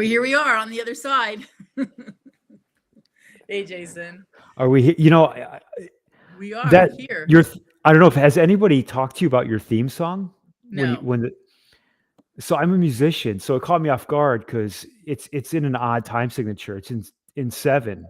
Here we are on the other side. Hey, Jason. Are we? We are That here. your. I don't know if has anybody talked to you about your theme song No. so I'm a musician, so it caught me off guard because it's in an odd time signature. It's in seven,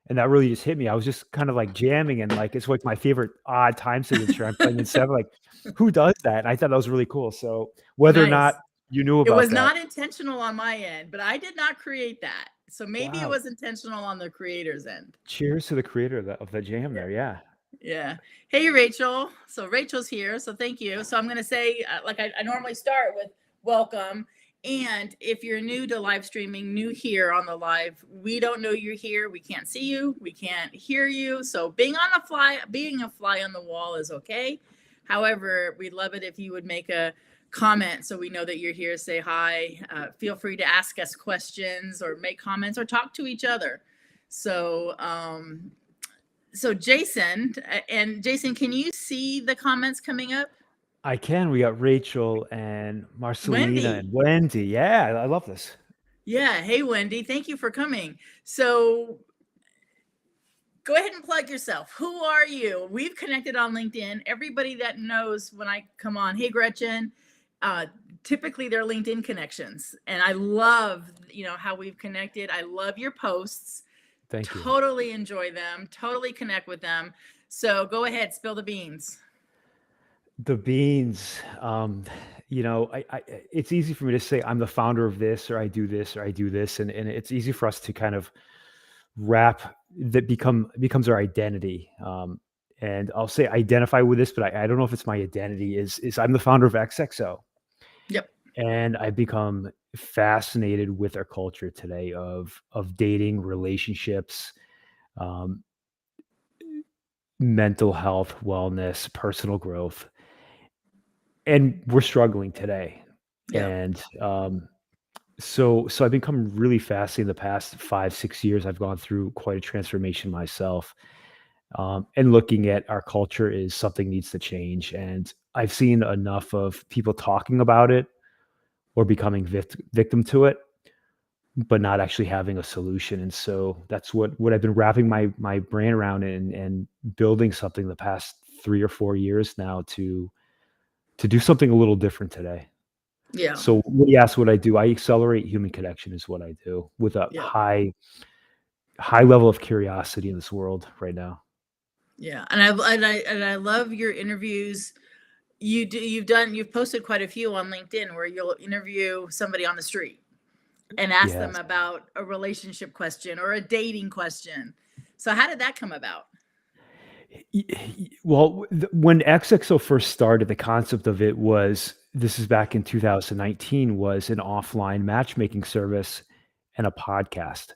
and that really just hit me. I was just kind of like jamming, and like it's like my favorite odd time signature. I'm playing in seven. Like, who does that? And I thought that was really cool. So whether or Nice. not you knew It about was that, not intentional on my end, but I did not create that. So maybe it wow! was intentional on the creator's end. Cheers to the creator of the jam Yeah. there. Yeah. Yeah. Hey, Rachel. So Rachel's here. So thank you. So I'm going to say, like I normally start with welcome. And if you're new to live streaming, new here on the live, we don't know you're here. We can't see you. We can't hear you. So being a fly on the wall is okay. However, we'd love it if you would make a comment so we know that you're here. Say hi. Feel free to ask us questions or make comments or talk to each other. So, Jason, can you see the comments coming up? I can. We got Rachel and Marcelina Wendy. and Wendy. Yeah, I love this. Yeah. Hey, Wendy. Thank you for coming. So go ahead and plug yourself. Who are you? We've connected on LinkedIn. Everybody that knows when I come on, hey, Gretchen, typically they're LinkedIn connections. And I love, how we've connected. I love your posts. Thank you. Totally enjoy them. Totally connect with them. So go ahead, spill the beans. The beans, it's easy for me to say I'm the founder of this, or I do this, or I do this, and it's easy for us to kind of wrap that becomes our identity. And I'll say identify with this, but I don't know if it's my identity. Is I'm the founder of XXO, Yep. and I've become fascinated with our culture today of dating, relationships, um, mental health, wellness, personal growth. And we're struggling today. Yeah. And so I've become really fascinated the past 5-6 years. I've gone through quite a transformation myself. And looking at our culture is something needs to change. And I've seen enough of people talking about it or becoming victim to it, but not actually having a solution. And so that's what I've been wrapping my brain around and building something the past 3 or 4 years now to do something a little different today. Yeah. So when you ask what I do, I accelerate human connection is what I do with a Yeah. high level of curiosity in this world right now. Yeah. And I love your interviews. You've posted quite a few on LinkedIn where you'll interview somebody on the street and ask them Yes. about a relationship question or a dating question. So how did that come about? Well, when XXO first started, the concept of it was, this is back in 2019, was an offline matchmaking service and a podcast.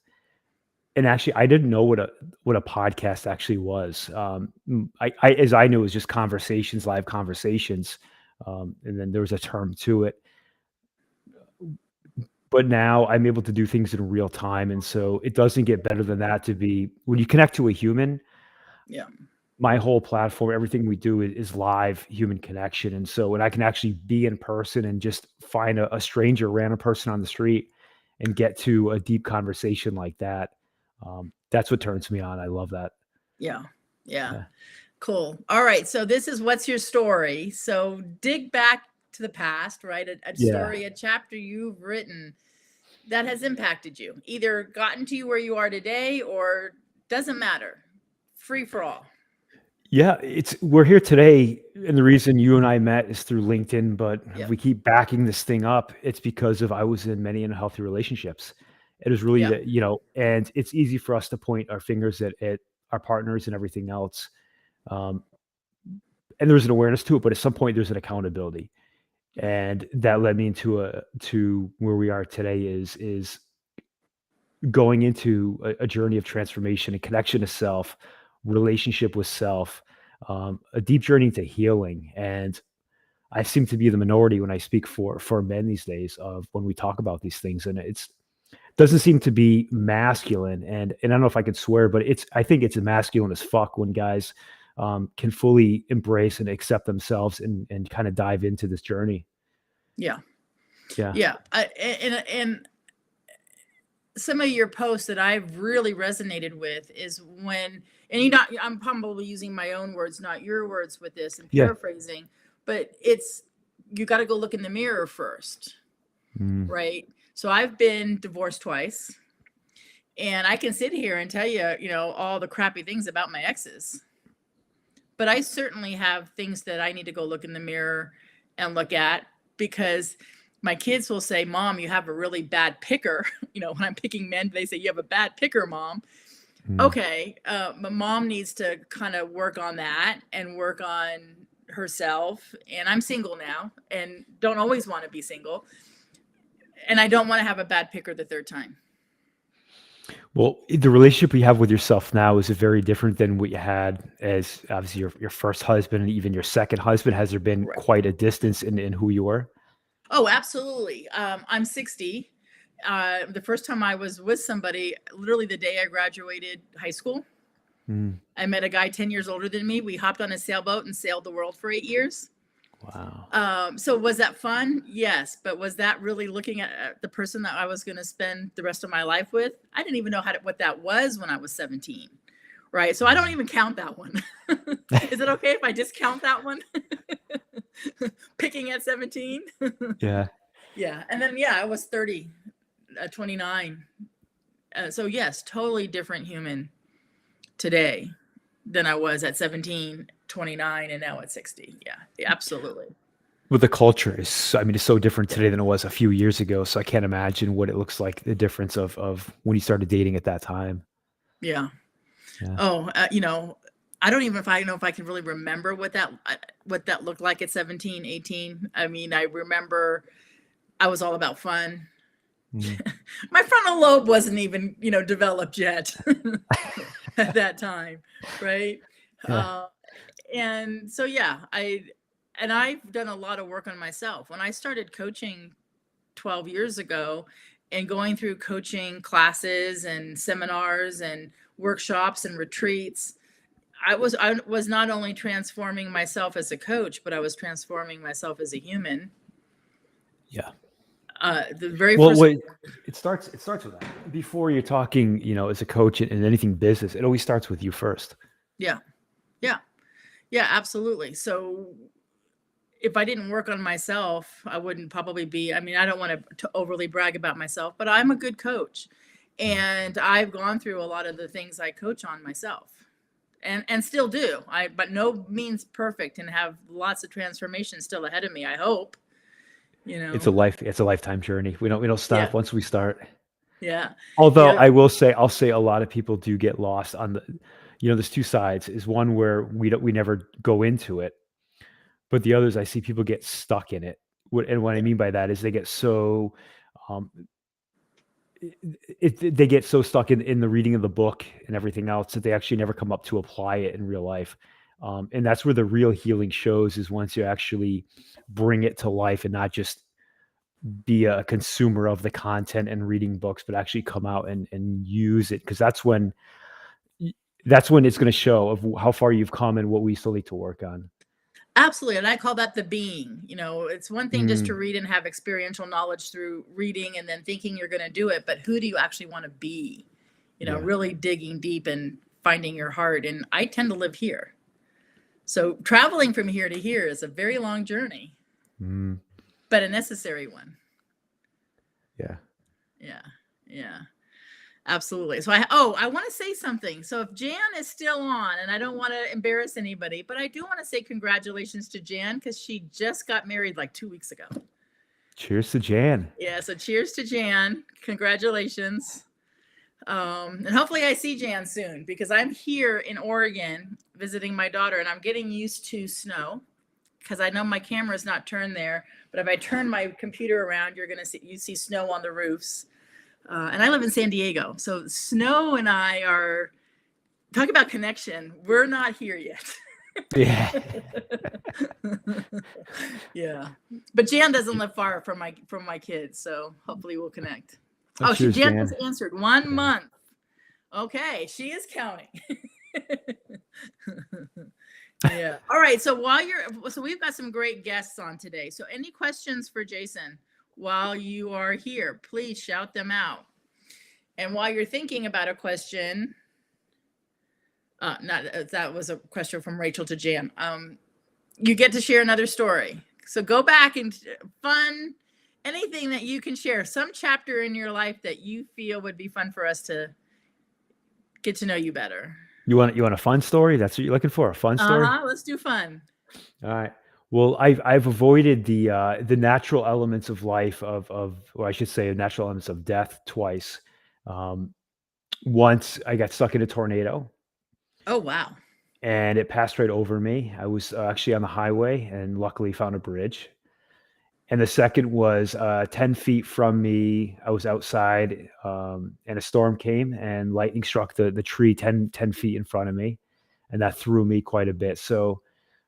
And actually, I didn't know what a podcast actually was. As I knew, it was just conversations, live conversations, and then there was a term to it. But now I'm able to do things in real time, and so it doesn't get better than that. To be when you connect to a human, Yeah. my whole platform, everything we do is live human connection. And so when I can actually be in person and just find a stranger, random person on the street, and get to a deep conversation like that, that's what turns me on. I love that. Yeah. Yeah. Yeah. Cool. All right. So this is what's your story. So dig back to the past, right? A Yeah. story, a chapter you've written that has impacted you, either gotten to you where you are today or doesn't matter. Free for all. Yeah, we're here today, and the reason you and I met is through LinkedIn, but if Yep. we keep backing this thing up, it's because of I was in many unhealthy relationships. It is really Yep. and it's easy for us to point our fingers at our partners and everything else. Um, and there's an awareness to it, but at some point there's an accountability. And that led me to where we are today is going into a journey of transformation and connection to self, relationship with self, a deep journey to healing. And I seem to be the minority when I speak for men these days of when we talk about these things. And it's doesn't seem to be masculine. And I don't know if I could swear, but I think it's masculine as fuck when guys can fully embrace and accept themselves and kind of dive into this journey. Yeah. Yeah. Yeah. And some of your posts that I've really resonated with is when, and I'm probably using my own words, not your words with this and Yeah. paraphrasing, but it's, you got to go look in the mirror first, right? So I've been divorced twice, and I can sit here and tell you, all the crappy things about my exes, but I certainly have things that I need to go look in the mirror and look at, because my kids will say, Mom, you have a really bad picker. When I'm picking men, they say, you have a bad picker, Mom. Okay. My mom needs to kind of work on that and work on herself. And I'm single now and don't always want to be single. And I don't want to have a bad picker the third time. Well, the relationship you have with yourself now is very different than what you had as obviously your first husband and even your second husband. Has there been Right. quite a distance in who you are? Oh, absolutely. I'm 60. The first time I was with somebody, literally the day I graduated high school, I met a guy 10 years older than me. We hopped on a sailboat and sailed the world for 8 years. Wow. So was that fun? Yes. But was that really looking at the person that I was going to spend the rest of my life with? I didn't even know what that was when I was 17. Right. So I don't even count that one. Is it okay if I discount that one? Picking at 17? Yeah. Yeah. And then, I was 30, 29. So yes, totally different human today than I was at 17, 29, and now at 60. Yeah, absolutely. Well, the culture is, it's so different today than it was a few years ago. So I can't imagine what it looks like, the difference of when you started dating at that time. Yeah. Yeah. Oh, I don't even know if I can really remember what that looked like at 17, 18. I mean, I remember I was all about fun. My frontal lobe wasn't even, developed yet at that time. Right. Yeah. And so, I've done a lot of work on myself. When I started coaching 12 years ago and going through coaching classes and seminars and workshops and retreats, I was not only transforming myself as a coach, but I was transforming myself as a human. Yeah. The very first. Well, it starts with that. Before you're talking, as a coach in anything business, it always starts with you first. Yeah. Yeah, absolutely. So if I didn't work on myself, I wouldn't probably be, I don't want to overly brag about myself, but I'm a good coach. And I've gone through a lot of the things I coach on myself and still do. But no means perfect, and have lots of transformation still ahead of me, I hope. It's a lifetime journey. We don't stop once we start. Yeah. Although I'll say a lot of people do get lost on the, there's two sides. Is one where we never go into it, but the others I see people get stuck in it. And what I mean by that is they get so, they get so stuck in the reading of the book and everything else that they actually never come up to apply it in real life. And that's where the real healing shows, is once you actually bring it to life and not just be a consumer of the content and reading books, but actually come out and use it. Because that's when it's going to show of how far you've come and what we still need to work on. Absolutely. And I call that the being. It's one thing just to read and have experiential knowledge through reading and then thinking you're going to do it, but who do you actually want to be? Really digging deep and finding your heart. And I tend to live here. So traveling from here to here is a very long journey, but a necessary one. Yeah. Absolutely. So I want to say something. So if Jan is still on, and I don't want to embarrass anybody, but I do want to say congratulations to Jan, because she just got married like 2 weeks ago. Cheers to Jan. Yeah. So cheers to Jan. Congratulations. And hopefully I see Jan soon, because I'm here in Oregon visiting my daughter, and I'm getting used to snow, because I know my camera is not turned there, but if I turn my computer around, you see snow on the roofs. And I live in San Diego. So snow and I are talking about connection. We're not here yet. Yeah. Yeah. But Jan doesn't live far from my kids. So hopefully we'll connect. Cheers, Jan just answered 1 month. Okay. She is counting. Yeah. All right. So we've got some great guests on today. So any questions for Jason while you are here, please shout them out. And while you're thinking about a question, that was a question from Rachel to Jan. You get to share another story. So go back and fun, anything that you can share, some chapter in your life that you feel would be fun for us to get to know you better. You want a fun story? That's what you're looking for, a fun story? Let's do fun. All right. Well, I've avoided the natural elements of life or I should say, natural elements of death twice. Once I got stuck in a tornado, Oh, wow. and it passed right over me. I was actually on the highway and luckily found a bridge. And the second was 10 feet from me. I was outside, and a storm came and lightning struck the tree 10 feet in front of me. And that threw me quite a bit. So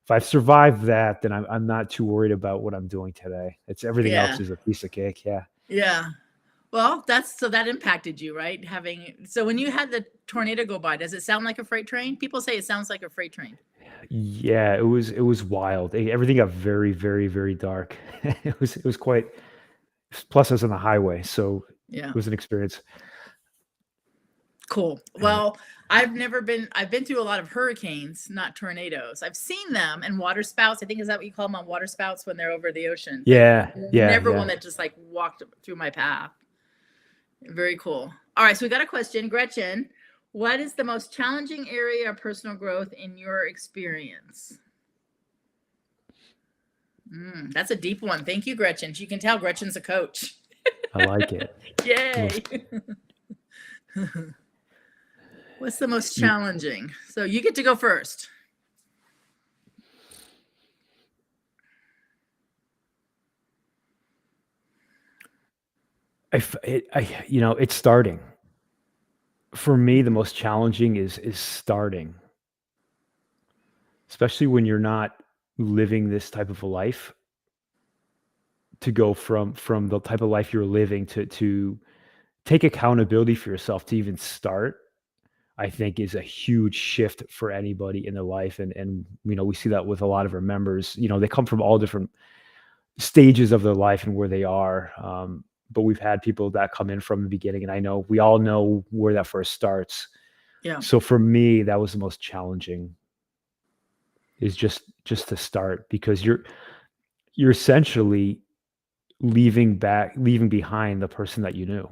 if I've survived that, then I'm not too worried about what I'm doing today. It's everything Yeah. else is a piece of cake. Yeah. Yeah. Well, that impacted you, right? So when you had the tornado go by, does it sound like a freight train? People say it sounds like a freight train. Yeah, it was wild. Everything got very, very, very dark. It was quite. Plus, I was on the highway, so Yeah. it was an experience. Cool. Well, I've been through a lot of hurricanes, not tornadoes. I've seen them and water spouts. I think, is that what you call them, on water spouts when they're over the ocean? Yeah, Never yeah. one that just like walked through my path. Very cool. All right, so we got a question. Gretchen, what is the most challenging area of personal growth in your experience? That's a deep one. Thank you, Gretchen. You can tell Gretchen's a coach. I like it. Yay. What's the most challenging? So you get to go first. It's starting. For me, the most challenging is starting, especially when you're not living this type of a life. To go from the type of life you're living to take accountability for yourself to even start, I think is a huge shift for anybody in their life. And we see that with a lot of our members. They come from all different stages of their life and where they are. But we've had people that come in from the beginning, and I know we all know where that first starts. Yeah. So for me, that was the most challenging, is just to start, because you're essentially leaving behind the person that you knew.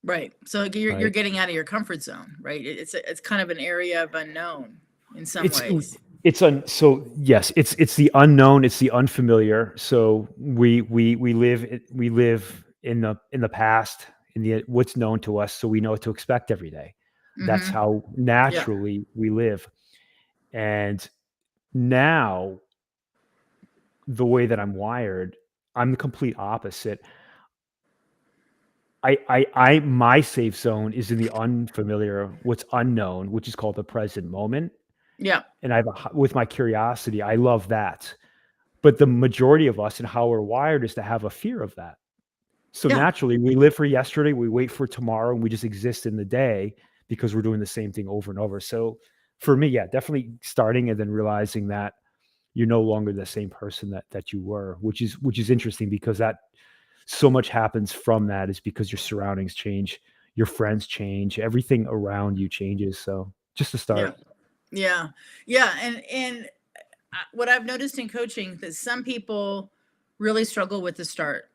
Right. So you're Right. getting out of your comfort zone, right? It's kind of an area of unknown in some ways. So yes, it's the unknown, it's the unfamiliar. So we live in the past, in the what's known to us, so we know what to expect every day. That's Mhm. how naturally we live. And now, the way that I'm wired, I'm the complete opposite. My safe zone is in the unfamiliar, what's unknown, which is called the present moment. Yeah. And with my curiosity, I love that. But the majority of us and how we're wired is to have a fear of that. So Yeah. naturally, we live for yesterday, we wait for tomorrow, and we just exist in the day because we're doing the same thing over and over. So for me, yeah, definitely starting and then realizing that you're no longer the same person that you were, which is interesting, because that so much happens from that, is because your surroundings change, your friends change, everything around you changes. So just to start. Yeah. And what I've noticed in coaching, that some people really struggle with the start.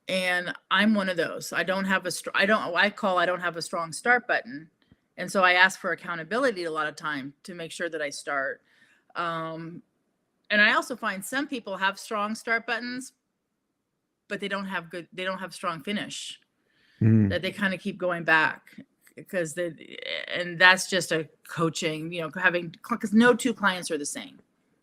And I'm one of those. I don't have a I don't have a strong start button. And so I ask for accountability a lot of time to make sure that I start. And I also find some people have strong start buttons, but they don't have strong finish, that they kind of keep going back, and that's just a coaching, because no two clients are the same,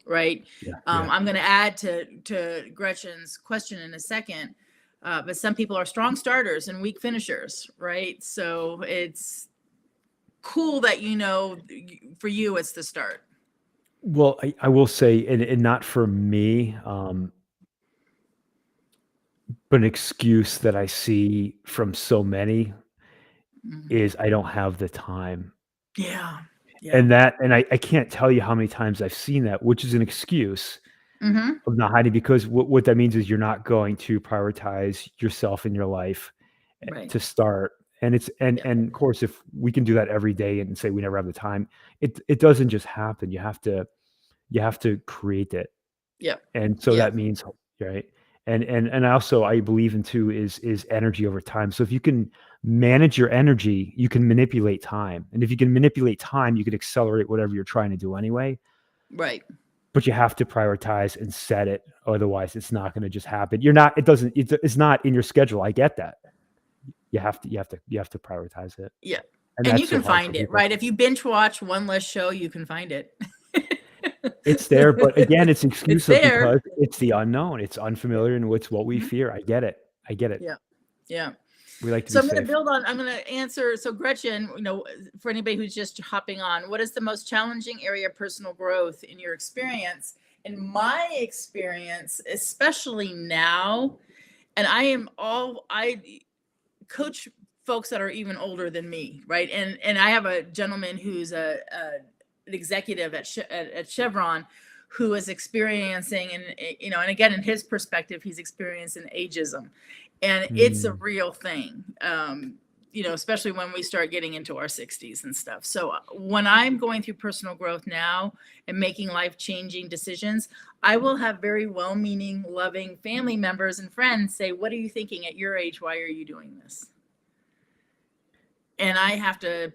right? Yeah. I'm going to add to Gretchen's question in a second, but some people are strong starters and weak finishers, right? So it's cool that, for you, it's the start. Well, I will say, and not for me, but an excuse that I see from so many is I don't have the time. Yeah. And I can't tell you how many times I've seen that, which is an excuse Mm-hmm. of not hiding, because what that means is you're not going to prioritize yourself in your life, Right. to start. And it's and Yeah. and of course, if we can do that every day and say we never have the time, it doesn't just happen. You have to create it. Yep. And so Yep. that means, right? And also I believe in too is energy over time. So if you can manage your energy, you can manipulate time. And if you can manipulate time, you can accelerate whatever you're trying to do anyway. Right. But you have to prioritize and set it. Otherwise, it's not going to just happen. You're not, it doesn't, it's not in your schedule. I get that. You have to prioritize it. Yeah. And And you that's so can hard for find it, people. right? If you binge watch one less show, you can find it. It's there, but again, it's It's exclusive there. because it's the unknown. It's unfamiliar and it's what we Mhm. fear. I get it. I get it. Yeah. Yeah. We like to So be I'm going to safe. build on, I'm going to answer. So Gretchen, for anybody who's just hopping on, what is the most challenging area of personal growth in your experience? In my experience, especially now, and I coach folks that are even older than me, right? And I have a gentleman who's an executive at Chevron who is experiencing, and again, in his perspective, he's experiencing ageism, and it's a Mm. real thing. Especially when we start getting into our 60s and stuff. So when I'm going through personal growth now and making life-changing decisions, I will have very well-meaning, loving family members and friends say, "What are you thinking at your age? Why are you doing this?" And I have to,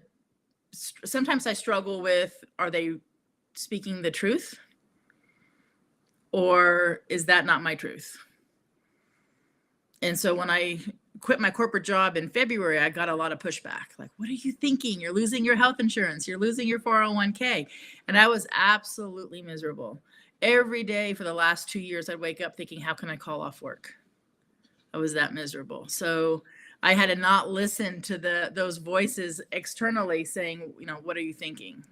sometimes I struggle with, are they speaking the truth? Or is that not my truth? And so when I quit my corporate job in February, I got a lot of pushback. Like, what are you thinking? You're losing your health insurance. You're losing your 401k. And I was absolutely miserable. Every day for the last 2 years, I'd wake up thinking, how can I call off work? I was that miserable. So I had to not listen to those voices externally saying, what are you thinking?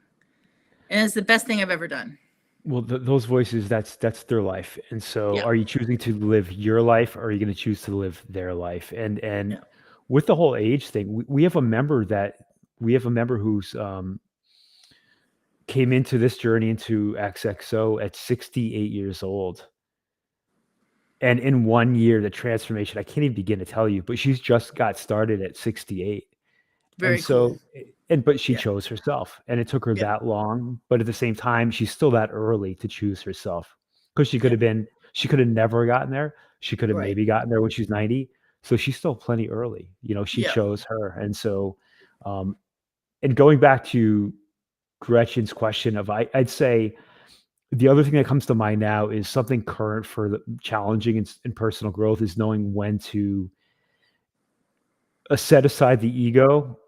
And it's the best thing I've ever done. Well, those voices, that's their life. And so Yeah. are you choosing to live your life or are you going to choose to live their life? And Yeah. with the whole age thing, we have a member who's came into this journey into XXO at 68 years old. And in 1 year, the transformation, I can't even begin to tell you, but she's just got started at 68. And Very cool. so, but she Yeah. chose herself and it took her Yeah. that long, but at the same time, she's still that early to choose herself because Yeah. she could have never gotten there. She could have Right. maybe gotten there when she's 90. So she's still plenty early. She Yeah. chose her. And so, and going back to Gretchen's question I'd say the other thing that comes to mind now is something current for the challenging in personal growth is knowing when to set aside the ego,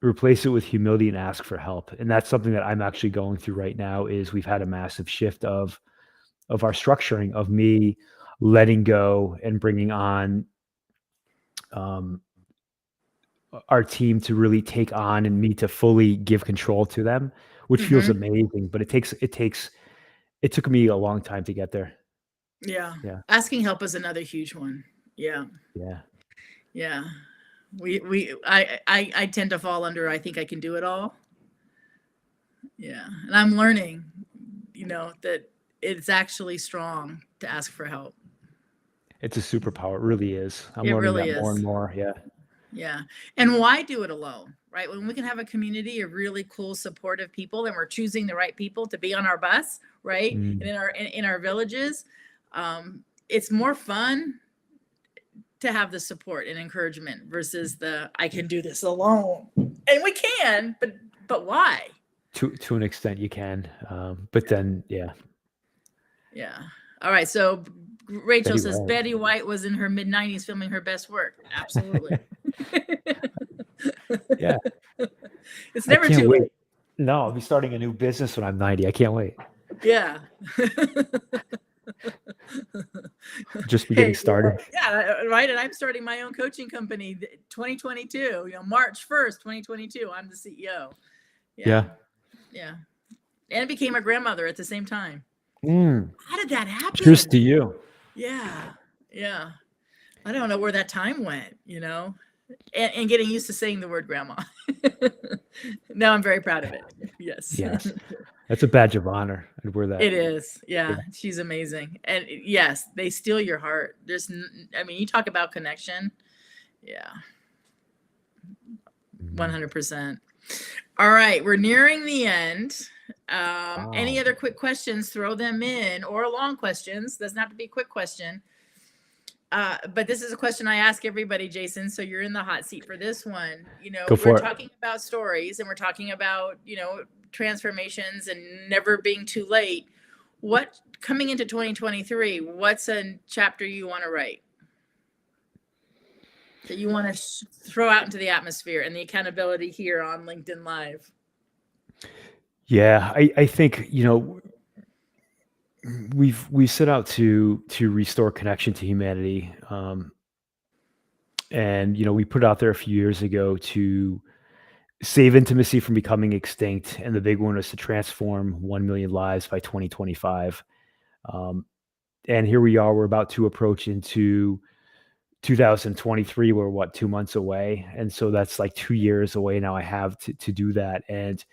replace it with humility and ask for help. And that's something that I'm actually going through right now is we've had a massive shift of our structuring of me letting go and bringing on um, our team to really take on and me to fully give control to them, which feels Mm-hmm. amazing, but it took me a long time to get there. Yeah. Yeah. Asking help is another huge one. Yeah. Yeah. Yeah. I tend to fall under, I think I can do it all. Yeah. And I'm learning, that it's actually strong to ask for help. It's a superpower. It really is. I'm It learning really that more is. and more. Yeah. Yeah. And why do it alone, right? When we can have a community of really cool, supportive people and we're choosing the right people to be on our bus, right? Mm. And in our villages, it's more fun to have the support and encouragement versus I can do this alone. And we can, but why? To an extent you can. But then, yeah. Yeah. All right. So Rachel Betty says White. Betty White was in her mid-90s filming her best work. Absolutely. Yeah. It's I never can't too wait. late. No, I'll be starting a new business when I'm 90. I can't wait. Yeah. Just be getting started. Yeah, right. And I'm starting my own coaching company 2022, March 1st, 2022. I'm the CEO. Yeah. Yeah. And became a grandmother at the same time. Mm. How did that happen? Cheers to you. Yeah. Yeah. I don't know where that time went, and getting used to saying the word grandma. Now I'm very proud of it. Yes. Yes. That's a badge of honor. I'd wear that. It is. Yeah. Yeah. She's amazing. And yes, they steal your heart. You talk about connection. Yeah. 100%. All right, we're nearing the end. Any Wow. other quick questions, throw them in, or long questions. Doesn't have to be a quick question. But this is a question I ask everybody, Jason. So you're in the hot seat for this one. Go We're for it. talking about stories and we're talking about, transformations and never being too late. What coming into 2023, what's a chapter you want to write that you want to throw out into the atmosphere and the accountability here on LinkedIn Live? Yeah, I think, we set out to restore connection to humanity. And we put it out there a few years ago to save intimacy from becoming extinct, and the big one was to transform 1 million lives by 2025. Um, and here we are, we're about to approach into 2023. We're 2 months away, and so that's like 2 years away now. I have to do that, and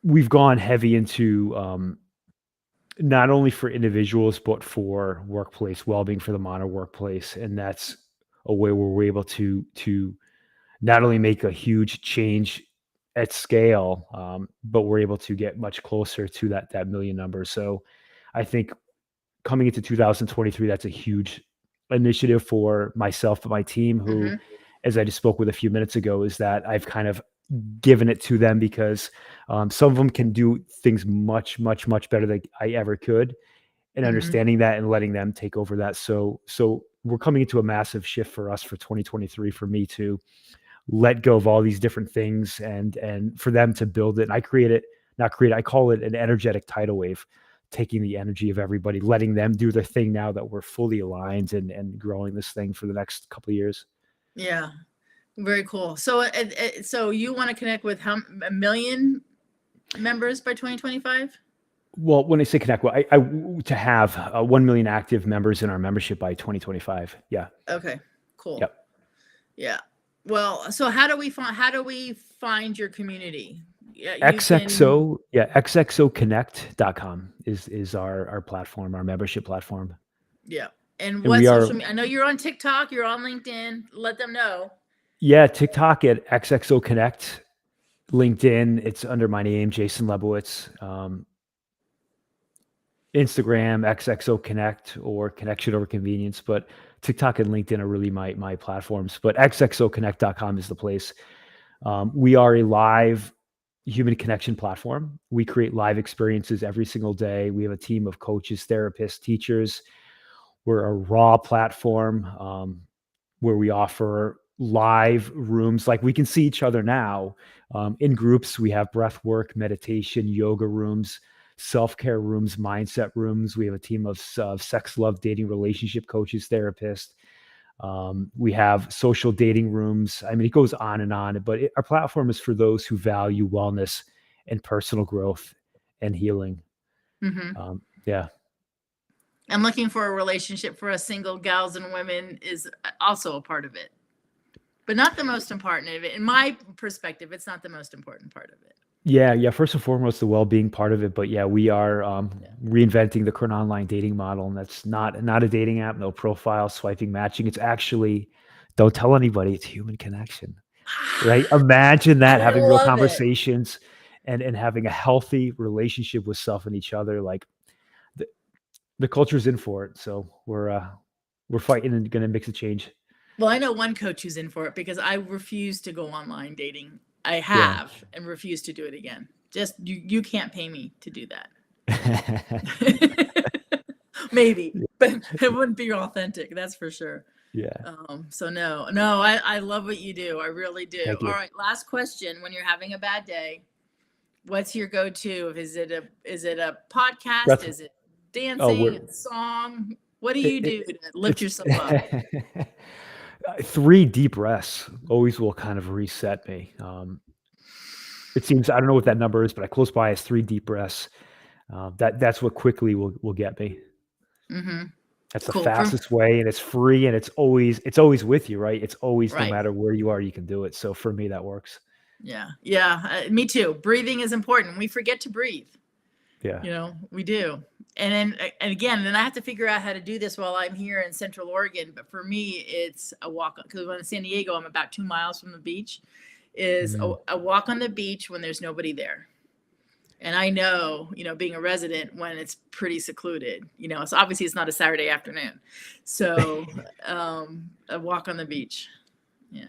we've gone heavy into not only for individuals but for workplace well-being, for the modern workplace, and that's a way where we're able to not only make a huge change at scale, but we're able to get much closer to that million number. So I think coming into 2023, that's a huge initiative for myself and my team, who, Mm-hmm. as I just spoke with a few minutes ago, is that I've kind of given it to them because some of them can do things much, much, much better than I ever could, and Mm-hmm. understanding that and letting them take over that. So we're coming into a massive shift for us for 2023, for me to let go of all these different things and for them to build it. And I call it an energetic tidal wave, taking the energy of everybody, letting them do their thing now that we're fully aligned and growing this thing for the next couple of years. Yeah, very cool. So, so you want to connect with a million members by 2025? Well, when I say connect, well, I to have 1 million active members in our membership by 2025. Yeah. Okay, cool. Yep. Yeah. Well, so how do we find your community? Yeah, XXOconnect.com is our platform, our membership platform. Yeah. And And what we social are, media? I know you're on TikTok, you're on LinkedIn. Let them know. yeah, TikTok at XXO Connect, LinkedIn, it's under my name, Jason Lebowitz. Instagram, XXO Connect, or Connection Over Convenience, but TikTok and LinkedIn are really my platforms. But XXOconnect.com is the place. We are a live human connection platform. We create live experiences every single day. We have a team of coaches, therapists, teachers. We're a raw platform where we offer live rooms. Like, we can see each other now in groups. We have breath work, meditation, yoga rooms, self-care rooms, mindset rooms. We have a team of sex, love, dating, relationship coaches, therapists. We have social dating rooms. I mean, it goes on, but our platform is for those who value wellness and personal growth and healing. Mm-hmm. Yeah. And looking for a relationship for us single gals and women is also a part of it, but not the most important of it. In my perspective, it's not the most important part of it. Yeah. First and foremost, the well-being part of it. But yeah, we are reinventing the current online dating model, and that's not a dating app, no profile, swiping, matching. It's actually, don't tell anybody, it's human connection, right? Imagine that, I having real love it. conversations and having a healthy relationship with self and each other. Like, the culture's in for it. So we're fighting and going to make a change. Well, I know one coach who's in for it because I refuse to go online dating. I have and refuse to do it again. Just you can't pay me to do that. Maybe, but it wouldn't be authentic. That's for sure. Yeah. So no, I love what you do. I really do. Thank you. All right. Last question. When you're having a bad day, what's your go-to? Is it a podcast? Breath- Is it dancing, a song? What do you do to lift yourself up? 3 deep breaths always will kind of reset me. It seems, I don't know what that number is, but I close by as 3 deep breaths. That's what quickly will get me. Mm-hmm. That's the Cool. fastest way, and it's free, and it's always with you, right? It's always, Right. no matter where you are, you can do it. So for me, that works. Yeah. Me too. Breathing is important. We forget to breathe. Yeah. We do. and again, then I have to figure out how to do this while I'm here in Central Oregon. But for me, it's a walk, because when in San Diego, I'm about 2 miles from the beach, is Mm. a walk on the beach when there's nobody there. And I know, being a resident, when it's pretty secluded, so obviously it's not a Saturday afternoon. So a walk on the beach. Yeah.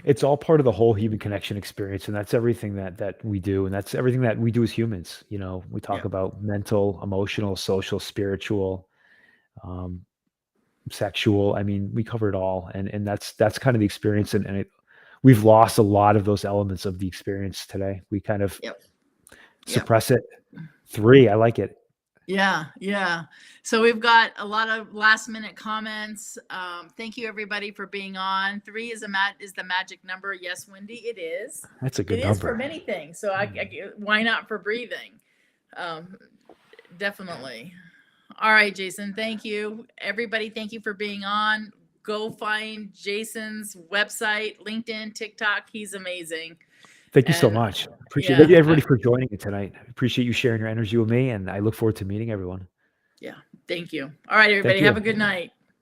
It's all part of the whole human connection experience, and that's everything that we do, and that's everything that we do as humans. We talk Yeah. about mental, emotional, social, spiritual, um, sexual. I mean, we cover it all, and that's kind of the experience, and we've lost a lot of those elements of the experience today. We kind of Yep. Yep. suppress it. 3, I like it. Yeah, yeah. So we've got a lot of last minute comments. Thank you everybody for being on. 3 is the magic number. Yes, Wendy, it is. That's a good It is for number. many things. So why not for breathing? Definitely. All right, Jason. Thank you, everybody. Thank you for being on. Go find Jason's website, LinkedIn, TikTok. He's amazing. Thank you so And much. Appreciate yeah, everybody for joining me tonight. Appreciate you sharing your energy with me, and I look forward to meeting everyone. yeah. Thank you. All right, Thank everybody. Have a you. good night.